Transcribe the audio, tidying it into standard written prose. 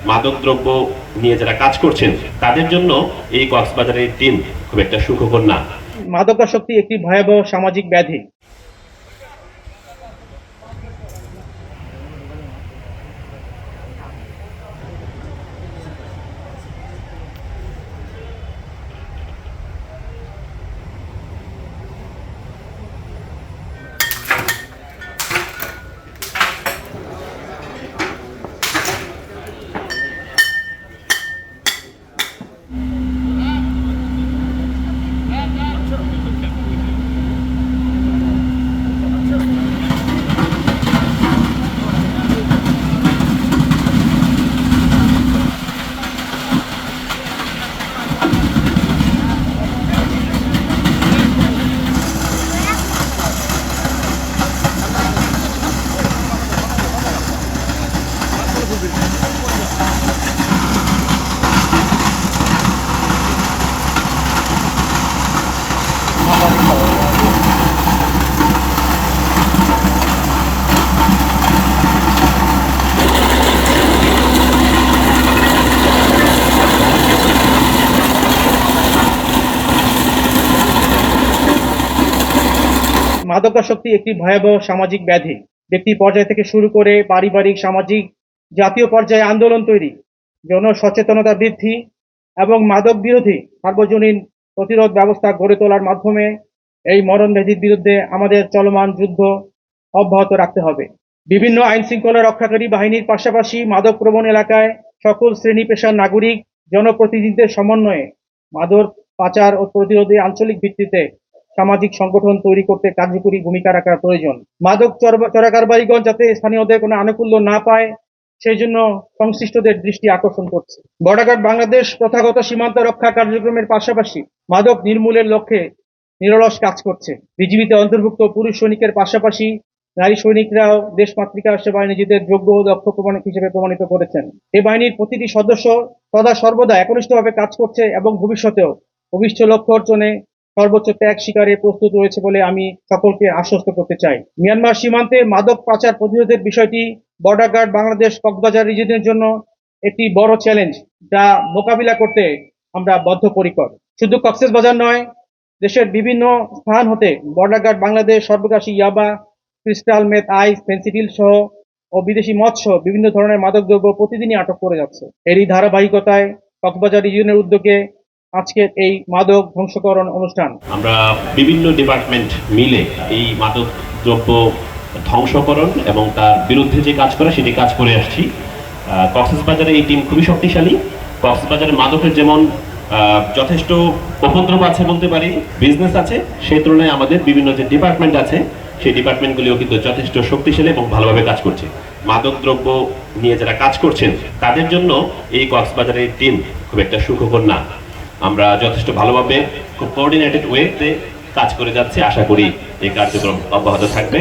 মাদকদ্রব্য নিয়ে যারা কাজ করছেন তাদের জন্য এই কক্সবাজারের টিম খুব একটা সুখকর না। মাদকাসক্তি একটি ভয়াবহ সামাজিক ব্যাধি। মাদকাসক্তি একটি ভয়াবহ সামাজিক ব্যাধি। ব্যক্তি পর্যায় থেকে শুরু করে পারিবারিক, সামাজিক, জাতীয় পর্যায়ে আন্দোলন তৈরি, জনসচেতনতা বৃদ্ধি এবং মাদক বিরোধী সার্বজনীন প্রতিরোধ ব্যবস্থা গড়ে তোলার মাধ্যমে এই মরণব্যাধির বিরুদ্ধে আমাদের চলমান যুদ্ধ অব্যাহত রাখতে হবে। বিভিন্ন আইন শৃঙ্খলা রক্ষাকারী বাহিনীর পাশাপাশি মাদক প্রবণ এলাকায় সকল শ্রেণী পেশার নাগরিক, জনপ্রতিনিধিদের সমন্বয়ে মাদক পাচার ও প্রতিরোধে আঞ্চলিক ভিত্তিতে সামাজিক সংগঠন তৈরি করতে কার্যকরী ভূমিকা রাখা প্রয়োজন। মাদক চোরাকারবারিগণ যাতে স্থানীয়দের কোনো আনুকূল্য না পায় সেই জন্য সংশ্লিষ্টদের দৃষ্টি আকর্ষণ করছে। বর্ডার গার্ড বাংলাদেশ প্রথাগত সীমান্ত রক্ষা কার্যক্রমের পাশাপাশি মাদক নির্মূলের লক্ষ্যে নিরলস কাজ করছে। বিজিবিতে অন্তর্ভুক্ত পুরুষ সৈনিকের পাশাপাশি নারী সৈনিকরাও দেশমাতৃকার সেবায় নিজেদের যোগ্য ও দক্ষ হিসেবে প্রমাণিত করেছেন। এই বাহিনীর প্রতিটি সদস্য সদা সর্বদা একনিষ্ঠভাবে কাজ করছে এবং ভবিষ্যতেও অভিষ্ট লক্ষ্য অর্জনে সর্বোচ্চ ত্যাগ স্বীকারে প্রস্তুত রয়েছে বলে আমি সকলকে আশ্বস্ত করতে চাই। মিয়ানমার সীমান্তে মাদক পাচার প্রতিরোধের বিষয়টি বর্ডার গার্ড বাংলাদেশ কক্সবাজার রিজিয়নের জন্য একটি বড় চ্যালেঞ্জ, যা মোকাবিলা করতে আমরা বদ্ধপরিকর। শুধু কক্সবাজার নয়, দেশের বিভিন্ন স্থান হতে বর্ডার গার্ড বাংলাদেশ সর্বগ্রাসী ইয়াবা, ক্রিস্টাল মেথ, আইস, ফেন্সিডিল সহ ও বিদেশি মদ সহ বিভিন্ন ধরনের মাদকদ্রব্য প্রতিদিনই আটক করে যাচ্ছে। এরই ধারাবাহিকতায় কক্সবাজার রিজিয়নের উদ্যোগে আজকের এই মাদক ধ্বংসকরণ অনুষ্ঠান। আমরা বিভিন্ন ডিপার্টমেন্ট মিলে এই মাদক দ্রব্য ধ্বংসকরণ এবং তার বিরুদ্ধে যে কাজ করা সেটি কাজ করে আসছি। কক্সবাজারে এই টিম খুবই শক্তিশালী। কক্সবাজারে মাদকের যেমন যথেষ্ট উপদ্রব আছে বলতে পারি, বিজনেস আছে, সেই তুলনায় আমাদের বিভিন্ন যে ডিপার্টমেন্ট আছে সেই ডিপার্টমেন্টগুলিও কিন্তু যথেষ্ট শক্তিশালী এবং ভালোভাবে কাজ করছে। মাদক দ্রব্য নিয়ে যারা কাজ করছেন তাদের জন্য এই কক্সবাজারের টিম খুব একটা সুখকর না। আমরা যথেষ্ট ভালোভাবে খুব কোঅর্ডিনেটেড ওয়েতে কাজ করে যাচ্ছি। আশা করি এই কার্যক্রম অব্যাহত থাকবে।